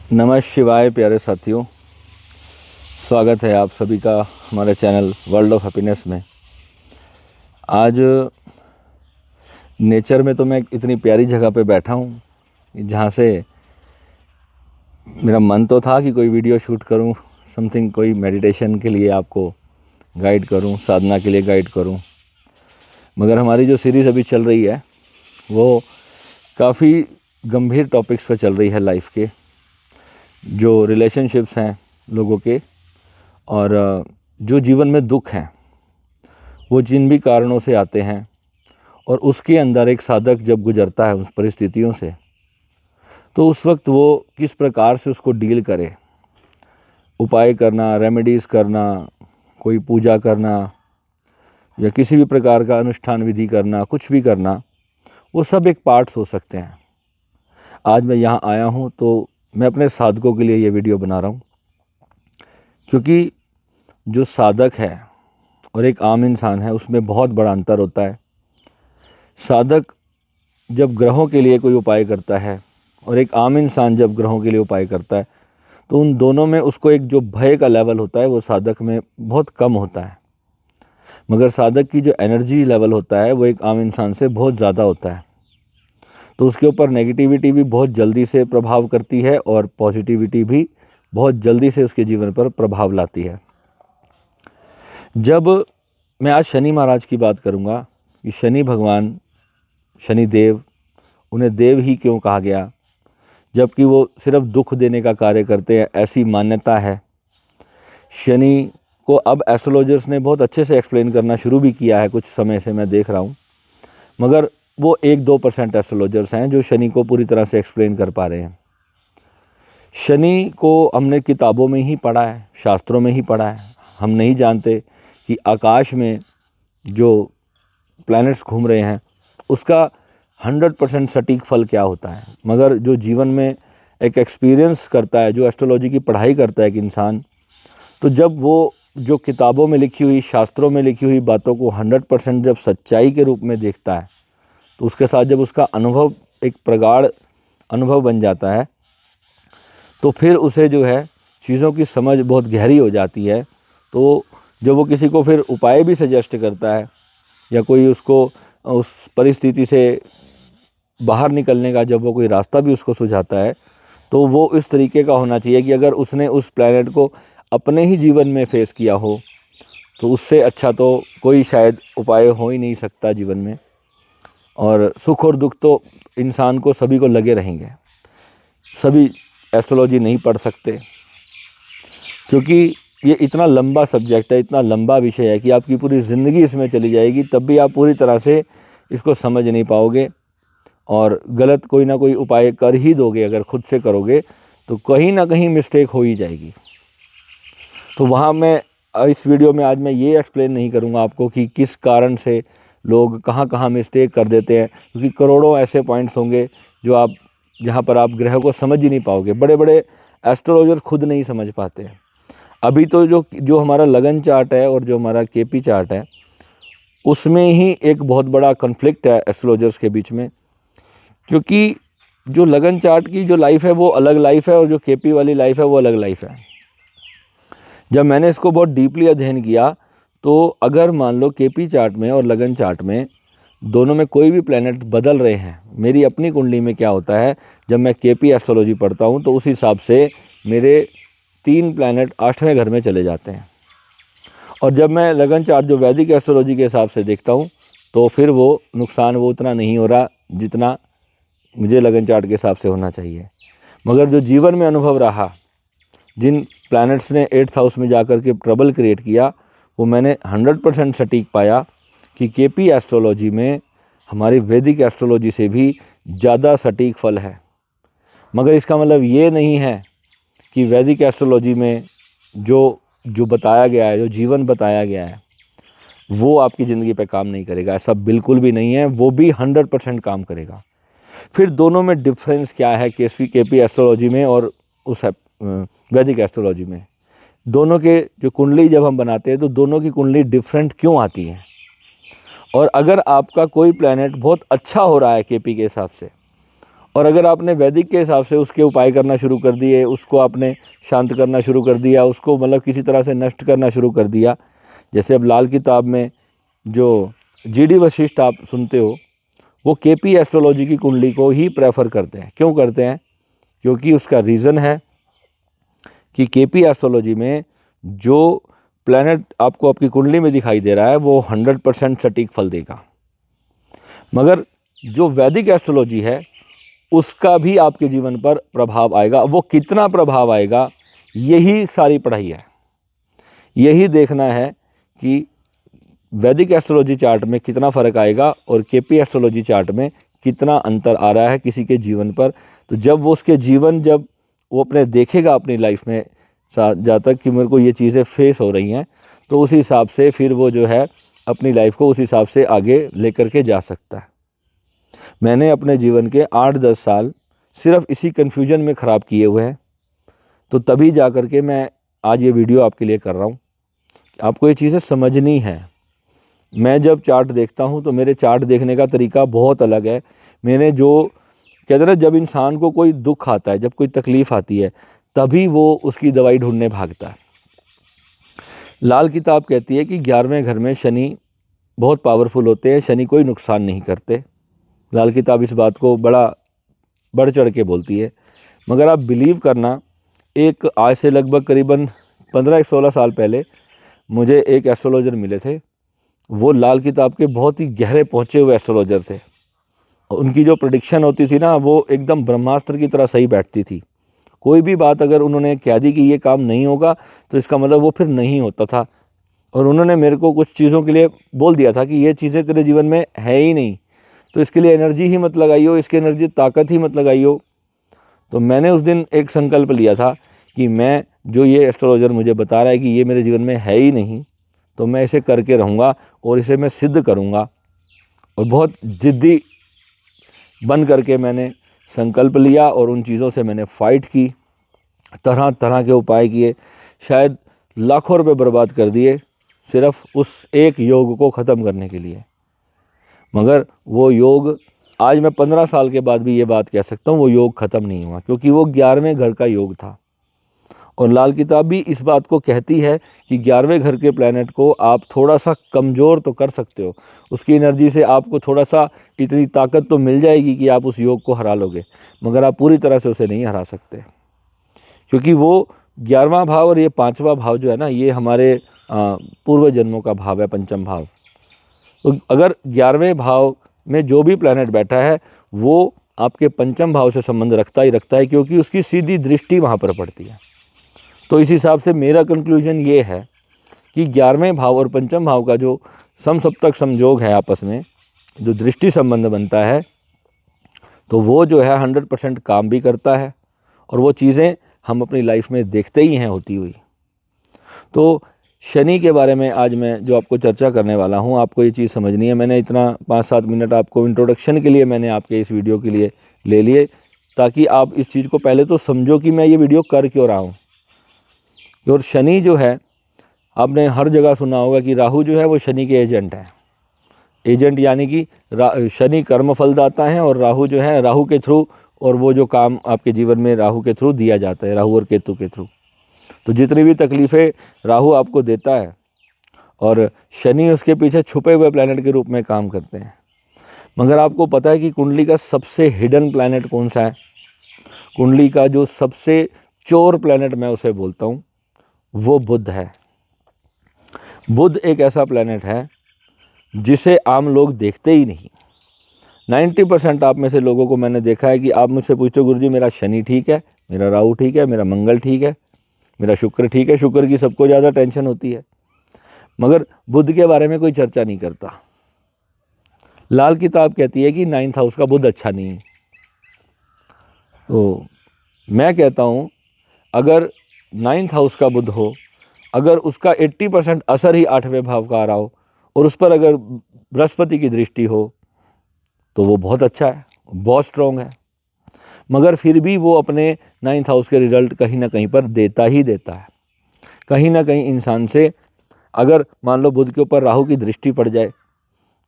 नमः शिवाय प्यारे साथियों, स्वागत है आप सभी का हमारे चैनल वर्ल्ड ऑफ हैप्पीनेस में। आज नेचर में तो मैं इतनी प्यारी जगह पे बैठा हूँ जहाँ से मेरा मन तो था कि कोई वीडियो शूट करूँ, समथिंग कोई मेडिटेशन के लिए आपको गाइड करूँ, साधना के लिए गाइड करूँ, मगर हमारी जो सीरीज़ अभी चल रही है वो काफ़ी गंभीर टॉपिक्स पे चल रही है लाइफ के, जो रिलेशनशिप्स हैं लोगों के, और जो जीवन में दुख हैं वो जिन भी कारणों से आते हैं, और उसके अंदर एक साधक जब गुजरता है उस परिस्थितियों से, तो उस वक्त वो किस प्रकार से उसको डील करे। उपाय करना, रेमेडीज़ करना, कोई पूजा करना या किसी भी प्रकार का अनुष्ठान विधि करना, कुछ भी करना, वो सब एक पार्ट्स हो सकते हैं। आज मैं यहाँ आया हूँ तो मैं अपने साधकों के लिए ये वीडियो बना रहा हूँ, क्योंकि जो साधक है और एक आम इंसान है उसमें बहुत बड़ा अंतर होता है। साधक जब ग्रहों के लिए कोई उपाय करता है और एक आम इंसान जब ग्रहों के लिए उपाय करता है, तो उन दोनों में उसको एक जो भय का लेवल होता है वो साधक में बहुत कम होता है, मगर साधक की जो एनर्जी लेवल होता है वो एक आम इंसान से बहुत ज़्यादा होता है। तो उसके ऊपर नेगेटिविटी भी बहुत जल्दी से प्रभाव करती है और पॉजिटिविटी भी बहुत जल्दी से उसके जीवन पर प्रभाव लाती है। जब मैं आज शनि महाराज की बात करूंगा कि शनि भगवान, शनि देव, उन्हें देव ही क्यों कहा गया, जबकि वो सिर्फ दुख देने का कार्य करते हैं, ऐसी मान्यता है। शनि को अब एस्ट्रोलॉजर्स ने बहुत अच्छे से एक्सप्लेन करना शुरू भी किया है, कुछ समय से मैं देख रहा हूँ, मगर वो 1-2% एस्ट्रोलॉजर्स हैं जो शनि को पूरी तरह से एक्सप्लेन कर पा रहे हैं। शनि को हमने किताबों में ही पढ़ा है, शास्त्रों में ही पढ़ा है। हम नहीं जानते कि आकाश में जो प्लैनेट्स घूम रहे हैं उसका 100% सटीक फल क्या होता है, मगर जो जीवन में एक एक्सपीरियंस करता है, जो एस्ट्रोलॉजी की पढ़ाई करता है एक इंसान, तो जब वो जो किताबों में लिखी हुई, शास्त्रों में लिखी हुई बातों को 100% जब सच्चाई के रूप में देखता है, तो उसके साथ जब उसका अनुभव एक प्रगाढ़ अनुभव बन जाता है, तो फिर उसे जो है चीज़ों की समझ बहुत गहरी हो जाती है। तो जब वो किसी को फिर उपाय भी सजेस्ट करता है या कोई उसको उस परिस्थिति से बाहर निकलने का जब वो कोई रास्ता भी उसको सुझाता है, तो वो इस तरीके का होना चाहिए कि अगर उसने उस प्लैनेट को अपने ही जीवन में फेस किया हो तो उससे अच्छा तो कोई शायद उपाय हो ही नहीं सकता जीवन में। और सुख और दुख तो इंसान को सभी को लगे रहेंगे। सभी एस्ट्रोलॉजी नहीं पढ़ सकते, क्योंकि ये इतना लंबा सब्जेक्ट है, इतना लंबा विषय है कि आपकी पूरी ज़िंदगी इसमें चली जाएगी, तब भी आप पूरी तरह से इसको समझ नहीं पाओगे, और गलत कोई ना कोई उपाय कर ही दोगे। अगर खुद से करोगे तो कहीं ना कहीं मिस्टेक हो ही जाएगी। तो वहाँ मैं इस वीडियो में आज मैं ये एक्सप्लेन नहीं करूँगा आपको कि किस कारण से लोग कहाँ कहाँ मिस्टेक कर देते हैं, क्योंकि करोड़ों ऐसे पॉइंट्स होंगे जो आप जहाँ पर आप ग्रह को समझ ही नहीं पाओगे। बड़े बड़े एस्ट्रोलॉजर खुद नहीं समझ पाते हैं। अभी तो जो हमारा लगन चार्ट है और जो हमारा केपी चार्ट है, उसमें ही एक बहुत बड़ा कन्फ्लिक्ट है एस्ट्रोलॉजर्स के बीच में, क्योंकि जो लगन चार्ट की जो लाइफ है वो अलग लाइफ है और जो केपी वाली लाइफ है वो अलग लाइफ है। जब मैंने इसको बहुत डीपली अध्ययन किया, तो अगर मान लो केपी चार्ट में और लगन चार्ट में दोनों में कोई भी प्लैनेट बदल रहे हैं, मेरी अपनी कुंडली में क्या होता है, जब मैं केपी एस्ट्रोलॉजी पढ़ता हूँ तो उस हिसाब से मेरे 3 प्लैनेट 8वें घर में चले जाते हैं, और जब मैं लगन चार्ट जो वैदिक एस्ट्रोलॉजी के हिसाब से देखता हूँ तो फिर वो नुकसान वो उतना नहीं हो रहा जितना मुझे लगन चार्ट के हिसाब से होना चाहिए। मगर जो जीवन में अनुभव रहा, जिन प्लैनेट्स ने 8th हाउस में जाकर के ट्रबल क्रिएट किया, वो मैंने 100% सटीक पाया कि केपी एस्ट्रोलॉजी में हमारी वैदिक एस्ट्रोलॉजी से भी ज़्यादा सटीक फल है। मगर इसका मतलब ये नहीं है कि वैदिक एस्ट्रोलॉजी में जो बताया गया है, जो जीवन बताया गया है, वो आपकी ज़िंदगी पे काम नहीं करेगा। ऐसा बिल्कुल भी नहीं है, वो भी 100% काम करेगा। फिर दोनों में डिफरेंस क्या है केपी एस्ट्रोलॉजी में और उस वैदिक एस्ट्रोलॉजी में? दोनों के जो कुंडली जब हम बनाते हैं तो दोनों की कुंडली डिफरेंट क्यों आती है? और अगर आपका कोई प्लैनेट बहुत अच्छा हो रहा है केपी के हिसाब से और अगर आपने वैदिक के हिसाब से उसके उपाय करना शुरू कर दिए, उसको आपने शांत करना शुरू कर दिया, उसको मतलब किसी तरह से नष्ट करना शुरू कर दिया, जैसे अब लाल किताब में जो जीडी वशिष्ठ आप सुनते हो, वो केपी एस्ट्रोलॉजी की कुंडली को ही प्रेफर करते हैं। क्यों करते हैं? क्योंकि उसका रीज़न है कि केपी एस्ट्रोलॉजी में जो प्लैनेट आपको आपकी कुंडली में दिखाई दे रहा है वो 100% सटीक फल देगा। मगर जो वैदिक एस्ट्रोलॉजी है उसका भी आपके जीवन पर प्रभाव आएगा। वो कितना प्रभाव आएगा, यही सारी पढ़ाई है। यही देखना है कि वैदिक एस्ट्रोलॉजी चार्ट में कितना फ़र्क आएगा और केपी एस्ट्रोलॉजी चार्ट में कितना अंतर आ रहा है किसी के जीवन पर। तो जब वो उसके जीवन, जब वो अपने देखेगा अपनी लाइफ में जहाँ तक कि मेरे को ये चीज़ें फेस हो रही हैं, तो उस हिसाब से फिर वो जो है अपनी लाइफ को उस हिसाब से आगे लेकर के जा सकता है। मैंने अपने जीवन के 8-10 साल सिर्फ इसी कन्फ्यूजन में ख़राब किए हुए हैं, तो तभी जा कर के मैं आज ये वीडियो आपके लिए कर रहा हूँ। आपको ये चीज़ें समझनी है। मैं जब चार्ट देखता हूँ तो मेरे चार्ट देखने का तरीका बहुत अलग है। मैंने जो कहते हैं ना, जब इंसान को कोई दुख आता है, जब कोई तकलीफ़ आती है, तभी वो उसकी दवाई ढूंढने भागता है। लाल किताब कहती है कि 11वें घर में शनि बहुत पावरफुल होते हैं, शनि कोई नुकसान नहीं करते। लाल किताब इस बात को बड़ा बढ़ चढ़ के बोलती है। मगर आप बिलीव करना, एक आज से लगभग करीबन 15-16 साल पहले मुझे एक एस्ट्रोलॉजर मिले थे। वो लाल किताब के बहुत ही गहरे पहुँचे हुए एस्ट्रोलॉजर थे। उनकी जो प्रेडिक्शन होती थी ना, वो एकदम ब्रह्मास्त्र की तरह सही बैठती थी। कोई भी बात अगर उन्होंने कह दी कि ये काम नहीं होगा, तो इसका मतलब वो फिर नहीं होता था। और उन्होंने मेरे को कुछ चीज़ों के लिए बोल दिया था कि ये चीज़ें तेरे जीवन में है ही नहीं, तो इसके लिए एनर्जी ही मत लगाइयो, इसकी एनर्जी ताकत ही मत लगाइयो। तो मैंने उस दिन एक संकल्प लिया था कि मैं, जो ये एस्ट्रोलॉजर मुझे बता रहा है कि ये मेरे जीवन में है ही नहीं, तो मैं इसे करके रहूँगा और इसे मैं सिद्ध करूँगा। और बहुत ज़िद्दी बन करके मैंने संकल्प लिया और उन चीज़ों से मैंने फ़ाइट की, तरह तरह के उपाय किए, शायद लाखों रुपए बर्बाद कर दिए सिर्फ उस एक योग को ख़त्म करने के लिए। मगर वो योग, आज मैं 15 साल के बाद भी ये बात कह सकता हूँ, वो योग ख़त्म नहीं हुआ, क्योंकि वो 11वें घर का योग था। और लाल किताब भी इस बात को कहती है कि 11वें घर के प्लैनेट को आप थोड़ा सा कमज़ोर तो कर सकते हो, उसकी एनर्जी से आपको थोड़ा सा इतनी ताकत तो मिल जाएगी कि आप उस योग को हरा लोगे, मगर आप पूरी तरह से उसे नहीं हरा सकते। क्योंकि वो 11वां भाव और ये 5वां भाव जो है ना, ये हमारे पूर्व जन्मों का भाव है, पंचम भाव। तो अगर 11वें भाव में जो भी प्लैनेट बैठा है वो आपके पंचम भाव से संबंध रखता ही रखता है, क्योंकि उसकी सीधी दृष्टि वहाँ पर पड़ती है। तो इस हिसाब से मेरा कंक्लूजन ये है कि 11वें भाव और पंचम भाव का जो समसप्तक संयोग है, आपस में जो दृष्टि संबंध बनता है, तो वो जो है 100% काम भी करता है और वो चीज़ें हम अपनी लाइफ में देखते ही हैं होती हुई। तो शनि के बारे में आज मैं जो आपको चर्चा करने वाला हूँ, आपको ये चीज़ समझनी है। मैंने इतना 5-7 मिनट आपको इंट्रोडक्शन के लिए मैंने आपके इस वीडियो के लिए ले लिए, ताकि आप इस चीज़ को पहले तो समझो कि मैं ये वीडियो कर क्यों रहा हूँ। और शनि जो है, आपने हर जगह सुना होगा कि राहु जो है वो शनि के एजेंट है। एजेंट यानी कि शनि कर्म फलदाता है और राहु जो है, राहु के थ्रू, और वो जो काम आपके जीवन में राहु के थ्रू दिया जाता है, राहु और केतु के थ्रू। तो जितनी भी तकलीफ़ें राहु आपको देता है और शनि उसके पीछे छुपे हुए प्लैनेट के रूप में काम करते हैं। मगर आपको पता है कि कुंडली का सबसे हिडन प्लैनेट कौन सा है? कुंडली का जो सबसे चोर प्लैनेट मैं उसे बोलता हूँ, वो बुध है। बुध एक ऐसा प्लैनेट है जिसे आम लोग देखते ही नहीं। 90% आप में से लोगों को मैंने देखा है कि आप मुझसे पूछते हो, गुरुजी मेरा शनि ठीक है, मेरा राहु ठीक है, मेरा मंगल ठीक है, मेरा शुक्र ठीक है। शुक्र की सबको ज़्यादा टेंशन होती है, मगर बुध के बारे में कोई चर्चा नहीं करता। लाल किताब कहती है कि 9th हाउस का बुध अच्छा नहीं है। तो मैं कहता हूँ, अगर 9th हाउस का बुध हो, अगर उसका 80% असर ही 8वें भाव का आ रहा हो और उस पर अगर बृहस्पति की दृष्टि हो, तो वो बहुत अच्छा है, बहुत स्ट्रॉन्ग है। मगर फिर भी वो अपने 9th हाउस के रिजल्ट कहीं ना कहीं पर देता ही देता है। कहीं ना कहीं इंसान से, अगर मान लो बुध के ऊपर राहु की दृष्टि पड़ जाए,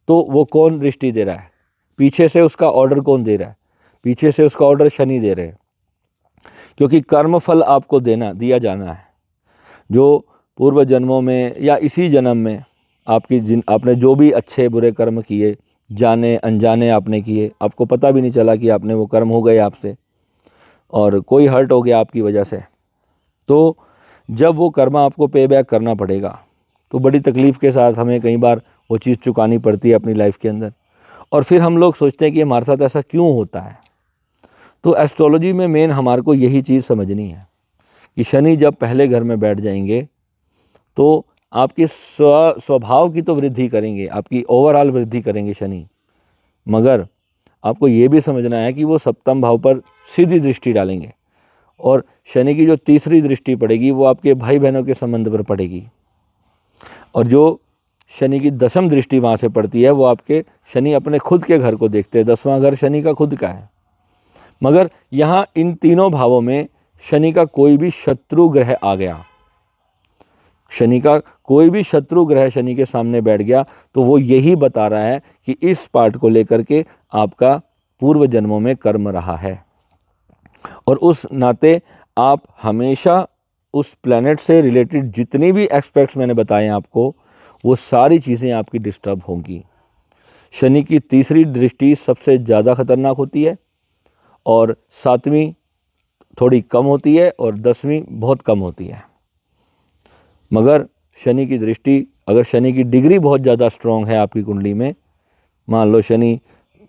तो वो कौन दृष्टि दे रहा है, पीछे से उसका ऑर्डर कौन दे रहा है? पीछे से उसका ऑर्डर शनि दे रहे हैं, क्योंकि कर्म फल आपको दिया जाना है। जो पूर्व जन्मों में या इसी जन्म में आपने जो भी अच्छे बुरे कर्म किए, जाने अनजाने आपने किए, आपको पता भी नहीं चला कि आपने वो कर्म हो गए आपसे, और कोई हर्ट हो गया आपकी वजह से, तो जब वो कर्म आपको पे बैक करना पड़ेगा तो बड़ी तकलीफ़ के साथ हमें कई बार वो चीज़ चुकानी पड़ती है अपनी लाइफ के अंदर। और फिर हम लोग सोचते हैं कि हमारे साथ ऐसा क्यों होता है। तो एस्ट्रोलॉजी में मेन हमारे को यही चीज़ समझनी है कि शनि जब पहले घर में बैठ जाएंगे तो आपके स्वभाव की तो वृद्धि करेंगे, आपकी ओवरऑल वृद्धि करेंगे शनि, मगर आपको ये भी समझना है कि वो सप्तम भाव पर सीधी दृष्टि डालेंगे, और शनि की जो तीसरी दृष्टि पड़ेगी वो आपके भाई बहनों के संबंध पर पड़ेगी, और जो शनि की दसम दृष्टि वहाँ से पड़ती है वो आपके शनि अपने खुद के घर को देखते हैं। 10वां घर शनि का खुद का है, मगर यहाँ इन तीनों भावों में शनि का कोई भी शत्रु ग्रह आ गया, शनि का कोई भी शत्रु ग्रह शनि के सामने बैठ गया, तो वो यही बता रहा है कि इस पार्ट को लेकर के आपका पूर्व जन्मों में कर्म रहा है, और उस नाते आप हमेशा उस प्लैनेट से रिलेटेड जितनी भी एस्पेक्ट्स मैंने बताए आपको, वो सारी चीज़ें आपकी डिस्टर्ब होंगी। शनि की तीसरी दृष्टि सबसे ज़्यादा खतरनाक होती है, और 7वीं थोड़ी कम होती है, और 10वीं बहुत कम होती है। मगर शनि की दृष्टि, अगर शनि की डिग्री बहुत ज़्यादा स्ट्रॉन्ग है आपकी कुंडली में, मान लो शनि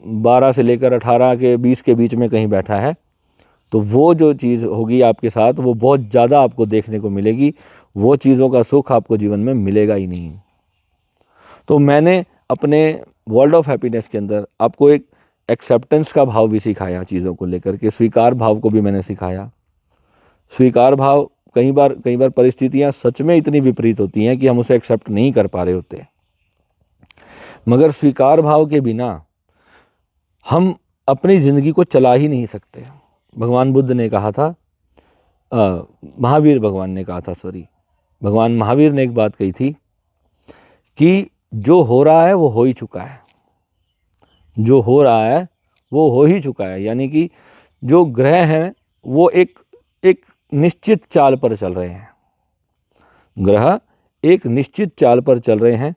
12 से लेकर 18 के 20 के बीच में कहीं बैठा है, तो वो जो चीज़ होगी आपके साथ वो बहुत ज़्यादा आपको देखने को मिलेगी, वो चीज़ों का सुख आपको जीवन में मिलेगा ही नहीं। तो मैंने अपने वर्ल्ड ऑफ हैप्पीनेस के अंदर आपको एक एक्सेप्टेंस का भाव भी सिखाया, चीज़ों को लेकर के स्वीकार भाव को भी मैंने सिखाया। स्वीकार भाव कई बार परिस्थितियां सच में इतनी विपरीत होती हैं कि हम उसे एक्सेप्ट नहीं कर पा रहे होते, मगर स्वीकार भाव के बिना हम अपनी ज़िंदगी को चला ही नहीं सकते। भगवान बुद्ध ने कहा था, भगवान महावीर ने एक बात कही थी कि जो हो रहा है वो हो ही चुका है, जो हो रहा है वो हो ही चुका है। यानी कि जो ग्रह हैं वो एक निश्चित चाल पर चल रहे हैं, ग्रह एक निश्चित चाल पर चल रहे हैं,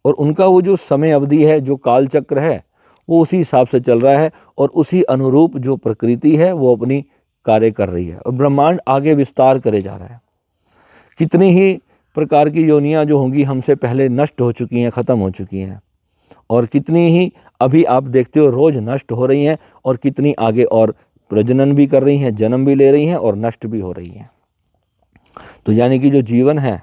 और उनका वो जो समय अवधि है, जो काल चक्र है, वो उसी हिसाब से चल रहा है, और उसी अनुरूप जो प्रकृति है वो अपनी कार्य कर रही है, और ब्रह्मांड आगे विस्तार करे जा रहा है। कितनी ही प्रकार की योनियां जो होंगी हमसे पहले नष्ट हो चुकी हैं, ख़त्म हो चुकी हैं, और कितनी ही अभी आप देखते हो रोज़ नष्ट हो रही हैं, और कितनी आगे और प्रजनन भी कर रही हैं, जन्म भी ले रही हैं, और नष्ट भी हो रही हैं। तो यानी कि जो जीवन है,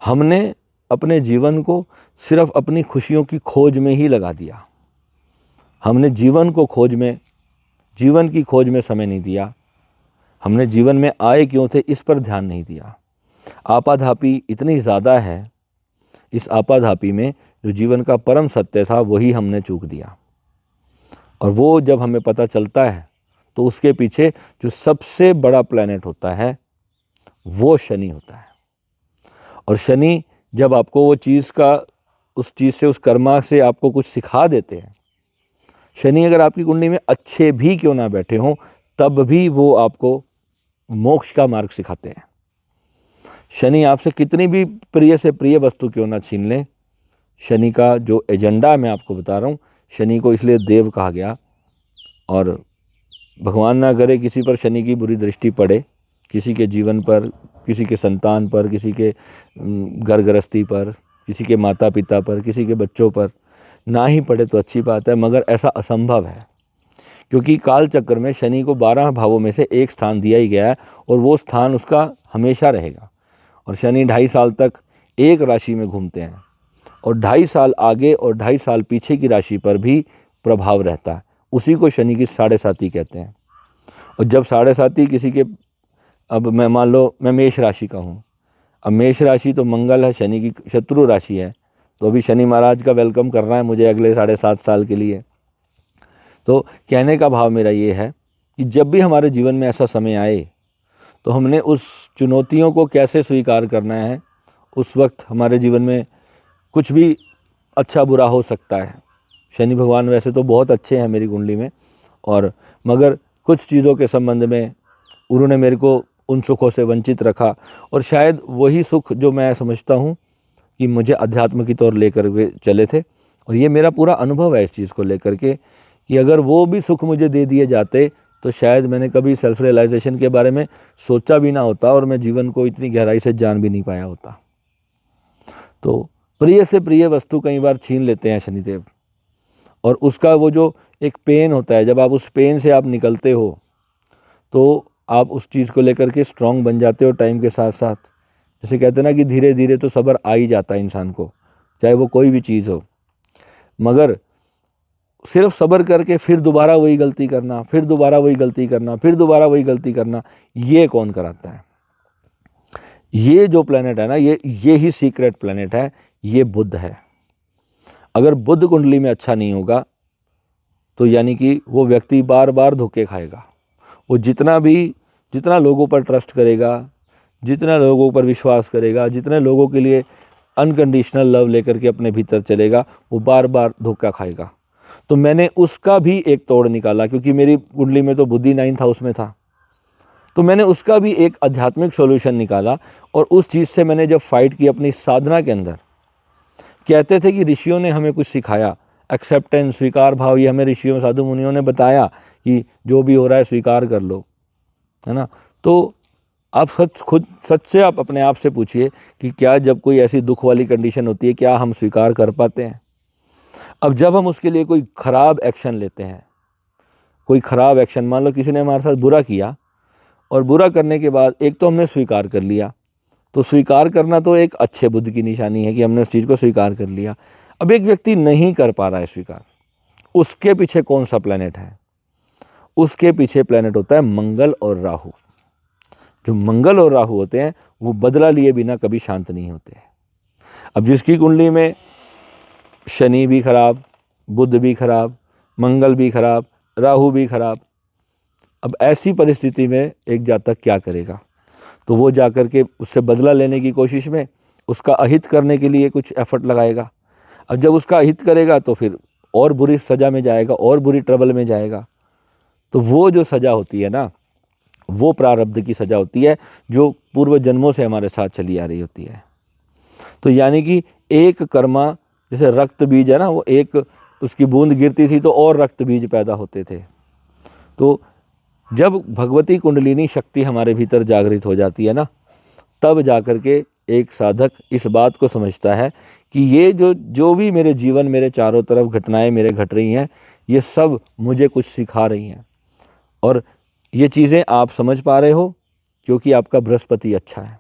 हमने अपने जीवन को सिर्फ अपनी खुशियों की खोज में ही लगा दिया। हमने जीवन की खोज में समय नहीं दिया, हमने जीवन में आए क्यों थे इस पर ध्यान नहीं दिया। आपाधापी इतनी ज़्यादा है, इस आपाधापी में जो जीवन का परम सत्य था वही हमने चूक दिया, और वो जब हमें पता चलता है तो उसके पीछे जो सबसे बड़ा प्लैनेट होता है वो शनि होता है। और शनि जब आपको वो चीज़ का, उस चीज़ से, उस कर्मा से आपको कुछ सिखा देते हैं, शनि अगर आपकी कुंडली में अच्छे भी क्यों ना बैठे हों तब भी वो आपको मोक्ष का मार्ग सिखाते हैं। शनि आपसे कितनी भी प्रिय से प्रिय वस्तु क्यों ना छीन लें, शनि का जो एजेंडा मैं आपको बता रहा हूँ, शनि को इसलिए देव कहा गया। और भगवान ना करे किसी पर शनि की बुरी दृष्टि पड़े, किसी के जीवन पर, किसी के संतान पर, किसी के घर गृहस्थी पर, किसी के माता पिता पर, किसी के बच्चों पर ना ही पड़े तो अच्छी बात है, मगर ऐसा असंभव है, क्योंकि काल चक्र में शनि को 12 भावों में से एक स्थान दिया ही गया है, और वो स्थान उसका हमेशा रहेगा। और शनि 2.5 साल तक एक राशि में घूमते हैं, और 2.5 साल आगे और 2.5 साल पीछे की राशि पर भी प्रभाव रहता है। उसी को शनि की 7.5 कहते हैं। और जब 7.5 किसी के, अब मैं मान लो मैं मेष राशि का हूँ, अब मेष राशि तो मंगल है, शनि की शत्रु राशि है, तो अभी शनि महाराज का वेलकम करना है मुझे अगले 7.5 साल के लिए। तो कहने का भाव मेरा ये है कि जब भी हमारे जीवन में ऐसा समय आए तो हमने उस चुनौतियों को कैसे स्वीकार करना है। उस वक्त हमारे जीवन में कुछ भी अच्छा बुरा हो सकता है। शनि भगवान वैसे तो बहुत अच्छे हैं मेरी कुंडली में, और मगर कुछ चीज़ों के संबंध में उन्होंने मेरे को उन सुखों से वंचित रखा। और शायद वही सुख जो मैं समझता हूँ कि मुझे अध्यात्म की तौर लेकर वे चले थे। और ये मेरा पूरा अनुभव है इस चीज़ को लेकर के कि अगर वो भी सुख मुझे दे दिए जाते तो शायद मैंने कभी सेल्फ रियलाइजेशन के बारे में सोचा भी ना होता और मैं जीवन को इतनी गहराई से जान भी नहीं पाया होता। तो प्रिय से प्रिय वस्तु कई बार छीन लेते हैं शनिदेव, और उसका वो जो एक पेन होता है, जब आप उस पेन से आप निकलते हो तो आप उस चीज़ को लेकर के स्ट्रांग बन जाते हो टाइम के साथ साथ। जैसे कहते हैं ना कि धीरे धीरे तो सब्र आ ही जाता है इंसान को, चाहे वो कोई भी चीज़ हो। मगर सिर्फ सब्र करके फिर दोबारा वही गलती करना, फिर दोबारा वही गलती करना, फिर दोबारा वही गलती करना, ये कौन कराता है? ये जो प्लेनेट है ना, ये ही सीक्रेट प्लेनेट है, ये बुध है। अगर बुध कुंडली में अच्छा नहीं होगा तो यानी कि वो व्यक्ति बार बार धोखे खाएगा। वो जितना लोगों पर ट्रस्ट करेगा, जितना लोगों पर विश्वास करेगा, जितने लोगों के लिए अनकंडीशनल लव लेकर के अपने भीतर चलेगा, वो बार बार धोखा खाएगा। तो मैंने उसका भी एक तोड़ निकाला, क्योंकि मेरी कुंडली में तो बुद्धि 9th हाउस में था। तो मैंने उसका भी एक आध्यात्मिक सॉल्यूशन निकाला, और उस चीज़ से मैंने जब फाइट की अपनी साधना के अंदर, कहते थे कि ऋषियों ने हमें कुछ सिखाया, एक्सेप्टेंस, स्वीकार भाव, ये हमें ऋषियों साधु मुनियों ने बताया कि जो भी हो रहा है स्वीकार कर लो, है ना। तो आप सच से आप अपने आप से पूछिए कि क्या जब कोई ऐसी दुख वाली कंडीशन होती है, क्या हम स्वीकार कर पाते हैं? अब जब हम उसके लिए कोई ख़राब एक्शन लेते हैं, कोई ख़राब एक्शन, मान लो किसी ने हमारे साथ बुरा किया, और बुरा करने के बाद एक तो हमने स्वीकार कर लिया, तो स्वीकार करना तो एक अच्छे बुद्ध की निशानी है कि हमने उस चीज़ को स्वीकार कर लिया। अब एक व्यक्ति नहीं कर पा रहा है स्वीकार, उसके पीछे कौन सा प्लैनेट है? उसके पीछे प्लैनेट होता है मंगल और राहु। जो मंगल और राहु होते हैं वो बदला लिए बिना कभी शांत नहीं होते। अब जिसकी कुंडली में शनि भी खराब, बुध भी खराब, मंगल भी खराब, राहु भी खराब, अब ऐसी परिस्थिति में एक जातक क्या करेगा? तो वो जाकर के उससे बदला लेने की कोशिश में उसका अहित करने के लिए कुछ एफर्ट लगाएगा। अब जब उसका अहित करेगा तो फिर और बुरी सज़ा में जाएगा, और बुरी ट्रबल में जाएगा। तो वो जो सज़ा होती है ना, वो प्रारब्ध की सज़ा होती है, जो पूर्व जन्मों से हमारे साथ चली आ रही होती है। तो यानी कि एक कर्मा, जैसे रक्त बीज है ना, वो एक उसकी बूंद गिरती थी तो और रक्त बीज पैदा होते थे। तो जब भगवती कुंडलिनी शक्ति हमारे भीतर जागृत हो जाती है ना, तब जाकर के एक साधक इस बात को समझता है कि ये जो भी मेरे जीवन, मेरे चारों तरफ घटनाएं मेरे घट रही हैं, ये सब मुझे कुछ सिखा रही हैं। और ये चीज़ें आप समझ पा रहे हो क्योंकि आपका बृहस्पति अच्छा है।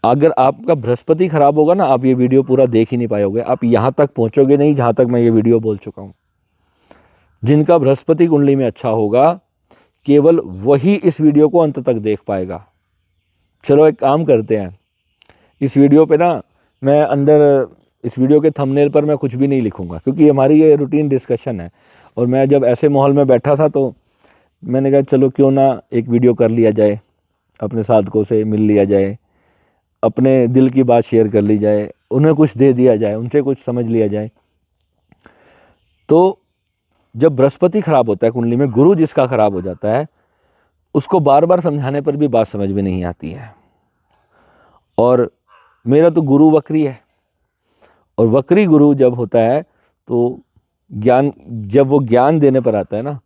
अगर आपका बृहस्पति खराब होगा ना, आप ये वीडियो पूरा देख ही नहीं पाओगे, आप यहाँ तक पहुँचोगे नहीं जहाँ तक मैं ये वीडियो बोल चुका हूँ। जिनका बृहस्पति कुंडली में अच्छा होगा, केवल वही इस वीडियो को अंत तक देख पाएगा। चलो एक काम करते हैं, इस वीडियो पे ना मैं अंदर इस वीडियो के थंबनेल पर मैं कुछ भी नहीं लिखूंगा, क्योंकि हमारी ये रूटीन डिस्कशन है। और मैं जब ऐसे माहौल में बैठा था तो मैंने कहा चलो क्यों ना एक वीडियो कर लिया जाए, अपने साधकों से मिल लिया जाए, अपने दिल की बात शेयर कर ली जाए, उन्हें कुछ दे दिया जाए, उनसे कुछ समझ लिया जाए। तो जब बृहस्पति खराब होता है कुंडली में, गुरु जिसका खराब हो जाता है, उसको बार बार समझाने पर भी बात समझ में नहीं आती है। और मेरा तो गुरु वक्री है, और वक्री गुरु जब होता है तो जब वो ज्ञान देने पर आता है ना,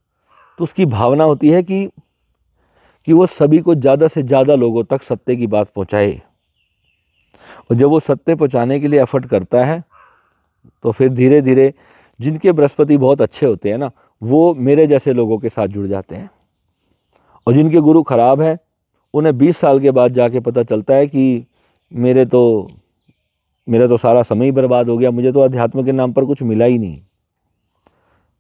तो उसकी भावना होती है कि वो सभी को ज़्यादा से ज़्यादा लोगों तक सत्य की बात पहुंचाए। और जब वो सत्य पहुंचाने के लिए एफर्ट करता है तो फिर धीरे धीरे जिनके बृहस्पति बहुत अच्छे होते हैं ना, वो मेरे जैसे लोगों के साथ जुड़ जाते हैं। और जिनके गुरु खराब है, उन्हें 20 साल के बाद जाके पता चलता है कि मेरा तो सारा समय ही बर्बाद हो गया, मुझे तो अध्यात्म के नाम पर कुछ मिला ही नहीं।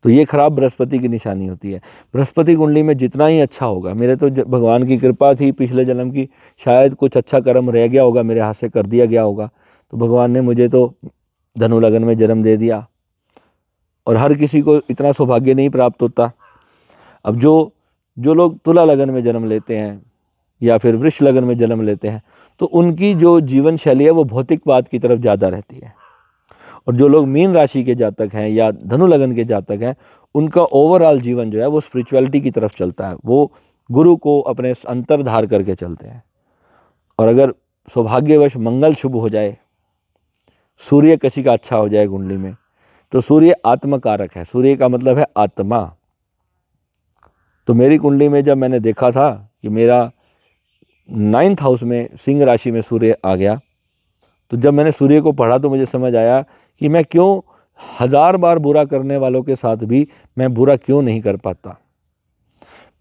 तो ये खराब बृहस्पति की निशानी होती है। बृहस्पति कुंडली में जितना ही अच्छा होगा, मेरे तो भगवान की कृपा थी पिछले जन्म की, शायद कुछ अच्छा कर्म रह गया होगा, मेरे हाथ से कर दिया गया होगा, तो भगवान ने मुझे तो धनु लगन में जन्म दे दिया। और हर किसी को इतना सौभाग्य नहीं प्राप्त होता। अब जो लोग तुला लगन में जन्म लेते हैं या फिर वृष लगन में जन्म लेते हैं, तो उनकी जो जीवन शैली है वो भौतिकवाद की तरफ ज़्यादा रहती है। और जो लोग मीन राशि के जातक हैं या धनु लगन के जातक हैं, उनका ओवरऑल जीवन जो है वो स्पिरिचुअलिटी की तरफ चलता है, वो गुरु को अपने अंतर्धार करके चलते हैं। और अगर सौभाग्यवश मंगल शुभ हो जाए, सूर्य किसी का अच्छा हो जाए कुंडली में, तो सूर्य आत्मकारक है, सूर्य का मतलब है आत्मा। तो मेरी कुंडली में जब मैंने देखा था कि मेरा 9th हाउस में सिंह राशि में सूर्य आ गया, तो जब मैंने सूर्य को पढ़ा तो मुझे समझ आया कि मैं क्यों 1000 बार बुरा करने वालों के साथ भी मैं बुरा क्यों नहीं कर पाता,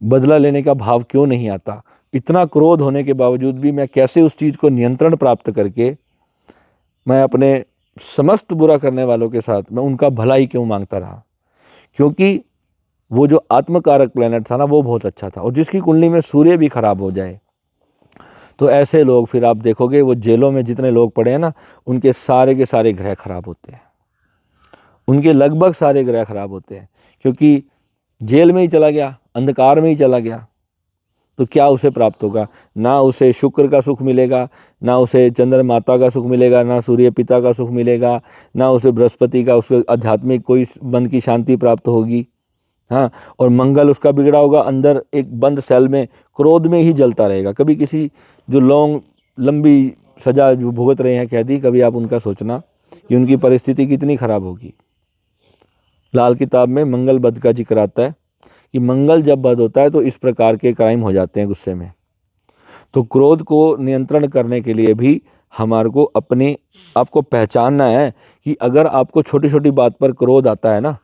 बदला लेने का भाव क्यों नहीं आता, इतना क्रोध होने के बावजूद भी मैं कैसे उस चीज़ को नियंत्रण प्राप्त करके मैं अपने समस्त बुरा करने वालों के साथ मैं उनका भला ही क्यों मांगता रहा। क्योंकि वो जो आत्मकारक प्लेनेट था ना वो बहुत अच्छा था। और जिसकी कुंडली में सूर्य भी खराब हो जाए तो ऐसे लोग फिर आप देखोगे वो जेलों में जितने लोग पड़े हैं ना, उनके सारे के सारे ग्रह खराब होते हैं, उनके लगभग सारे ग्रह खराब होते हैं। क्योंकि जेल में ही चला गया, अंधकार में ही चला गया, तो क्या उसे प्राप्त होगा? ना उसे शुक्र का सुख मिलेगा, ना उसे चंद्र माता का सुख मिलेगा, ना सूर्य पिता का सुख मिलेगा, ना उसे बृहस्पति का, उसके आध्यात्मिक कोई मन की शांति प्राप्त होगी। हाँ, और मंगल उसका बिगड़ा होगा, अंदर एक बंद सेल में क्रोध में ही जलता रहेगा। कभी किसी जो लंबी सजा जो भुगत रहे हैं कैदी, कभी आप उनका सोचना कि उनकी परिस्थिति कितनी खराब होगी। लाल किताब में मंगल बध का जिक्र आता है कि मंगल जब बध होता है तो इस प्रकार के क्राइम हो जाते हैं गुस्से में। तो क्रोध को नियंत्रण करने के लिए भी हमारे को अपने आपको पहचानना है कि अगर आपको छोटी छोटी बात पर क्रोध आता है ना,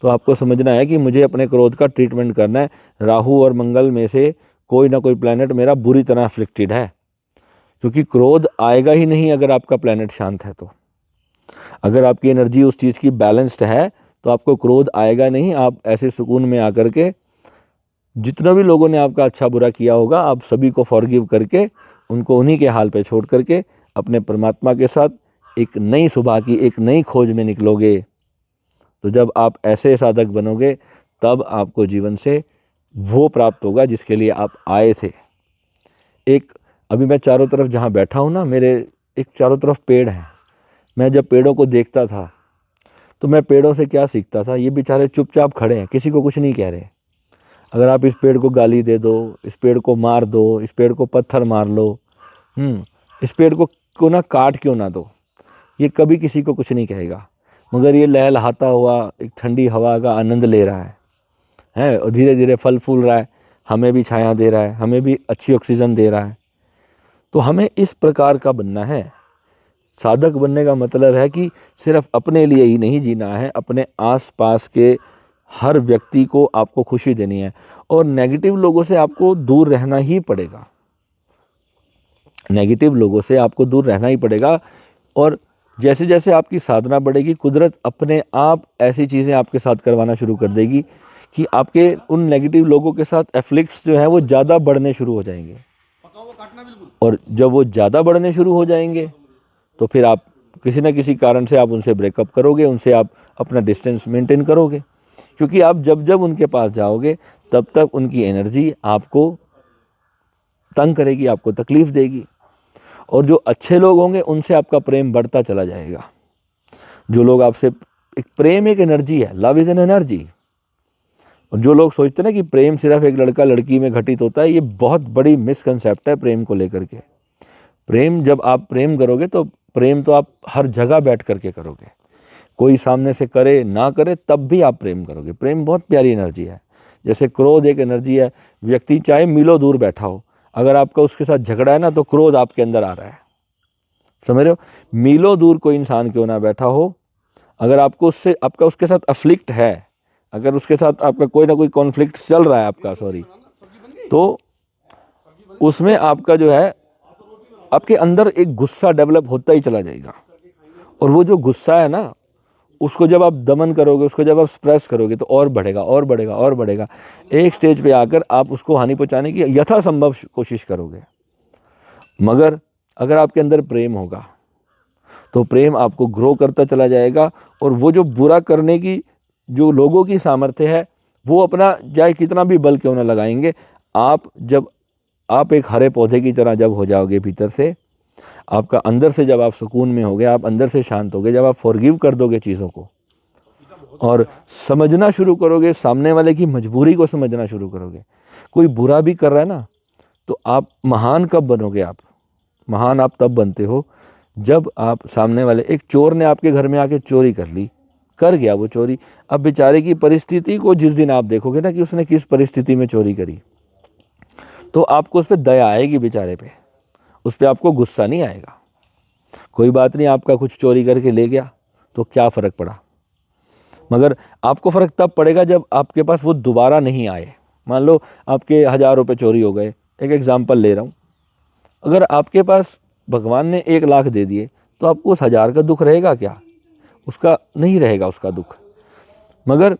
तो आपको समझना है कि मुझे अपने क्रोध का ट्रीटमेंट करना है। राहु और मंगल में से कोई ना कोई प्लैनेट मेरा बुरी तरह अफ्लिक्टेड है, क्योंकि क्रोध आएगा ही नहीं अगर आपका प्लैनेट शांत है। तो अगर आपकी एनर्जी उस चीज़ की बैलेंस्ड है तो आपको क्रोध आएगा नहीं। आप ऐसे सुकून में आकर के जितना भी लोगों ने आपका अच्छा बुरा किया होगा, आप सभी को फॉरगिव करके उनको उन्हीं के हाल पे छोड़ करके अपने परमात्मा के साथ एक नई सुबह की एक नई खोज में निकलोगे। तो जब आप ऐसे साधक बनोगे तब आपको जीवन से वो प्राप्त होगा जिसके लिए आप आए थे। एक अभी मैं चारों तरफ जहाँ बैठा हूँ ना, मेरे एक चारों तरफ पेड़ हैं। मैं जब पेड़ों को देखता था तो मैं पेड़ों से क्या सीखता था, ये बेचारे चुपचाप खड़े हैं, किसी को कुछ नहीं कह रहे। अगर आप इस पेड़ को गाली दे दो, इस पेड़ को मार दो, इस पेड़ को पत्थर मार लो, इस पेड़ को ना काट क्यों ना दो, ये कभी किसी को कुछ नहीं कहेगा। मगर ये लहलहाता हुआ एक ठंडी हवा का आनंद ले रहा है और धीरे धीरे फल फूल रहा है, हमें भी छाया दे रहा है, हमें भी अच्छी ऑक्सीजन दे रहा है। तो हमें इस प्रकार का बनना है। साधक बनने का मतलब है कि सिर्फ अपने लिए ही नहीं जीना है, अपने आसपास के हर व्यक्ति को आपको खुशी देनी है। और नेगेटिव लोगों से आपको दूर रहना ही पड़ेगा, नेगेटिव लोगों से आपको दूर रहना ही पड़ेगा। और जैसे जैसे आपकी साधना बढ़ेगी, कुदरत अपने आप ऐसी चीज़ें आपके साथ करवाना शुरू कर देगी कि आपके उन नेगेटिव लोगों के साथ एफ्लिक्ट्स जो है वो ज़्यादा बढ़ने शुरू हो जाएंगे। और जब वो ज़्यादा बढ़ने शुरू हो जाएंगे तो फिर आप किसी न किसी कारण से आप उनसे ब्रेकअप करोगे, उनसे आप अपना डिस्टेंस मेंटेन करोगे। क्योंकि आप जब जब उनके पास जाओगे तब तक उनकी एनर्जी आपको तंग करेगी, आपको तकलीफ़ देगी। और जो अच्छे लोग होंगे उनसे आपका प्रेम बढ़ता चला जाएगा। जो लोग आपसे, एक प्रेम एक एनर्जी है, लव इज़ एन एनर्जी। और जो लोग सोचते हैं ना कि प्रेम सिर्फ एक लड़का लड़की में घटित होता है, ये बहुत बड़ी मिसकंसेप्ट है प्रेम को लेकर के। प्रेम, जब आप प्रेम करोगे तो प्रेम तो आप हर जगह बैठ करके करोगे, कोई सामने से करे ना करे तब भी आप प्रेम करोगे। प्रेम बहुत प्यारी एनर्जी है। जैसे क्रोध एक एनर्जी है, व्यक्ति चाहे मीलों दूर बैठा हो, अगर आपका उसके साथ झगड़ा है ना तो क्रोध आपके अंदर आ रहा है, समझ रहे हो। मीलों दूर कोई इंसान क्यों ना बैठा हो, अगर आपको उससे, आपका उसके साथ अफ्लिक्ट है, अगर उसके साथ आपका कोई ना कोई कॉन्फ्लिक्ट चल रहा है आपका, तो उसमें आपका जो है, आपके अंदर एक गुस्सा डेवलप होता ही चला जाएगा। और वो जो गुस्सा है ना, उसको जब आप दमन करोगे, उसको जब आप स्प्रेस करोगे तो और बढ़ेगा और बढ़ेगा और बढ़ेगा। एक स्टेज पे आकर आप उसको हानि पहुंचाने की यथासंभव कोशिश करोगे। मगर अगर आपके अंदर प्रेम होगा तो प्रेम आपको ग्रो करता चला जाएगा। और वो जो बुरा करने की जो लोगों की सामर्थ्य है, वो अपना चाहे कितना भी बल क्यों ना लगाएंगे, जब आप एक हरे पौधे की तरह जब हो जाओगे भीतर से, आपका अंदर से जब आप सुकून में होगे, आप अंदर से शांत होगे, जब आप फॉरगिव कर दोगे चीज़ों को, और समझना शुरू करोगे, सामने वाले की मजबूरी को समझना शुरू करोगे। कोई बुरा भी कर रहा है ना, तो आप महान कब बनोगे? आप महान आप तब बनते हो जब आप सामने वाले, एक चोर ने आपके घर में आके चोरी कर ली, कर गया वो चोरी, अब बेचारे की परिस्थिति को जिस दिन आप देखोगे ना कि उसने किस परिस्थिति में चोरी करी, तो आपको उस पर दया आएगी बेचारे पे, उस पर आपको गुस्सा नहीं आएगा। कोई बात नहीं, आपका कुछ चोरी करके ले गया तो क्या फ़र्क पड़ा, मगर आपको फ़र्क तब पड़ेगा जब आपके पास वो दोबारा नहीं आए। मान लो आपके 1000 रुपये चोरी हो गए, एक एग्जाम्पल ले रहा हूँ, अगर आपके पास भगवान ने 1 लाख दे दिए तो आपको उस 1000 का दुख रहेगा क्या? उसका नहीं रहेगा उसका दुख। मगर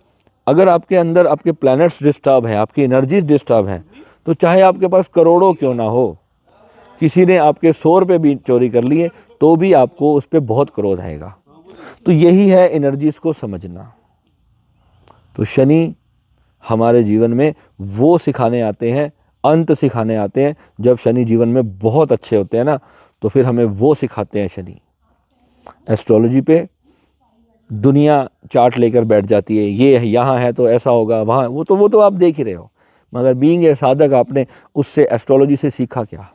अगर आपके अंदर आपके प्लैनेट्स डिस्टर्ब हैं, आपकी एनर्जीज डिस्टर्ब हैं, तो चाहे आपके पास करोड़ों क्यों ना हो, किसी ने आपके 100 रुपये भी चोरी कर लिए तो भी आपको उस पर बहुत क्रोध आएगा। तो यही है एनर्जीज को समझना। तो शनि हमारे जीवन में वो सिखाने आते हैं, अंत सिखाने आते हैं। जब शनि जीवन में बहुत अच्छे होते हैं ना, तो फिर हमें वो सिखाते हैं शनि। एस्ट्रोलॉजी पे दुनिया चार्ट लेकर बैठ जाती है, ये यहाँ है तो ऐसा होगा, वहाँ वो तो आप देख ही रहे हो, मगर बीइंग ए साधक आपने उससे एस्ट्रोलॉजी से सीखा क्या?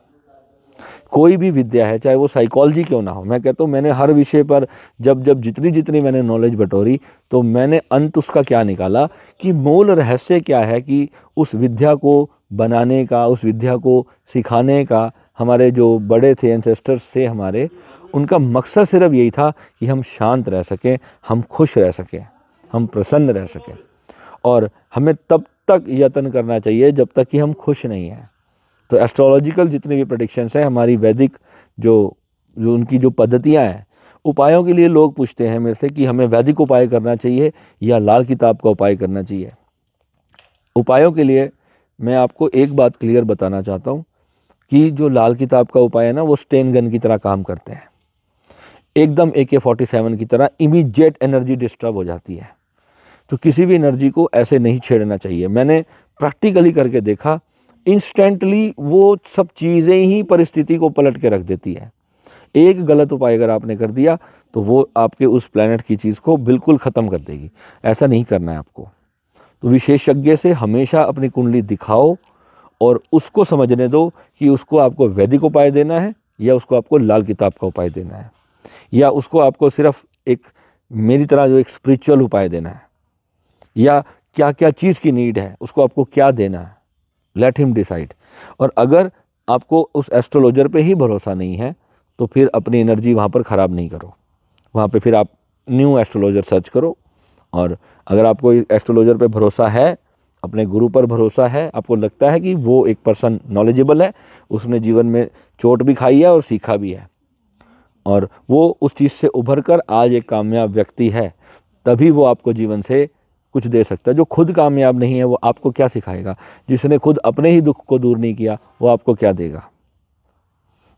कोई भी विद्या है, चाहे वो साइकोलॉजी क्यों ना हो, मैं कहता हूँ मैंने हर विषय पर जब जितनी मैंने नॉलेज बटोरी, तो मैंने अंत उसका क्या निकाला कि मूल रहस्य क्या है कि उस विद्या को बनाने का, उस विद्या को सिखाने का, हमारे जो बड़े थे, एंसेस्टर्स थे हमारे, उनका मकसद सिर्फ यही था कि हम शांत रह सकें, हम खुश रह सकें, हम प्रसन्न रह सकें। और हमें तब तक यत्न करना चाहिए जब तक कि हम खुश नहीं हैं। तो एस्ट्रोलॉजिकल जितने भी प्रेडिक्शंस हैं, हमारी वैदिक जो उनकी जो पद्धतियां हैं, उपायों के लिए लोग पूछते हैं मेरे से कि हमें वैदिक उपाय करना चाहिए या लाल किताब का उपाय करना चाहिए। उपायों के लिए मैं आपको एक बात क्लियर बताना चाहता हूँ कि जो लाल किताब का उपाय है ना, वो स्टेन गन की तरह काम करते हैं, एकदम AK-47 की तरह इमीडिएट एनर्जी डिस्टर्ब हो जाती है। तो किसी भी एनर्जी को ऐसे नहीं छेड़ना चाहिए। मैंने प्रैक्टिकली करके देखा, इंस्टेंटली वो सब चीज़ें ही परिस्थिति को पलट के रख देती है। एक गलत उपाय अगर आपने कर दिया तो वो आपके उस प्लैनेट की चीज़ को बिल्कुल ख़त्म कर देगी। ऐसा नहीं करना है आपको। तो विशेषज्ञ से हमेशा अपनी कुंडली दिखाओ और उसको समझने दो कि उसको आपको वैदिक उपाय देना है या उसको आपको लाल किताब का उपाय देना है, या उसको आपको सिर्फ एक मेरी तरह जो एक स्पिरिचुअल उपाय देना है, या क्या क्या चीज़ की नीड है, उसको आपको क्या देना है। Let him decide. और अगर आपको उस एस्ट्रोलॉजर पे ही भरोसा नहीं है तो फिर अपनी एनर्जी वहाँ पर ख़राब नहीं करो, वहाँ पे फिर आप न्यू एस्ट्रोलॉजर सर्च करो। और अगर आपको एस्ट्रोलॉजर पे भरोसा है, अपने गुरु पर भरोसा है, आपको लगता है कि वो एक पर्सन नॉलेजेबल है, उसने जीवन में चोट भी खाई है और सीखा भी है, और वो उस चीज़ से उभर कर आज एक कामयाब व्यक्ति है, तभी वो आपको जीवन से कुछ दे सकता है। जो खुद कामयाब नहीं है वो आपको क्या सिखाएगा? जिसने खुद अपने ही दुख को दूर नहीं किया वो आपको क्या देगा?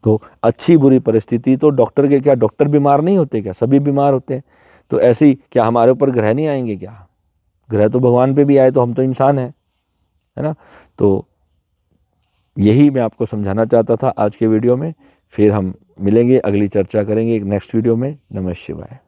तो अच्छी बुरी परिस्थिति तो डॉक्टर के क्या, डॉक्टर बीमार नहीं होते क्या? सभी बीमार होते हैं। तो ऐसी क्या हमारे ऊपर ग्रह नहीं आएंगे क्या? ग्रह तो भगवान पे भी आए तो हम तो इंसान हैं, है ना? तो यही मैं आपको समझाना चाहता था आज के वीडियो में। फिर हम मिलेंगे, अगली चर्चा करेंगे एक नेक्स्ट वीडियो में। नमः शिवाय।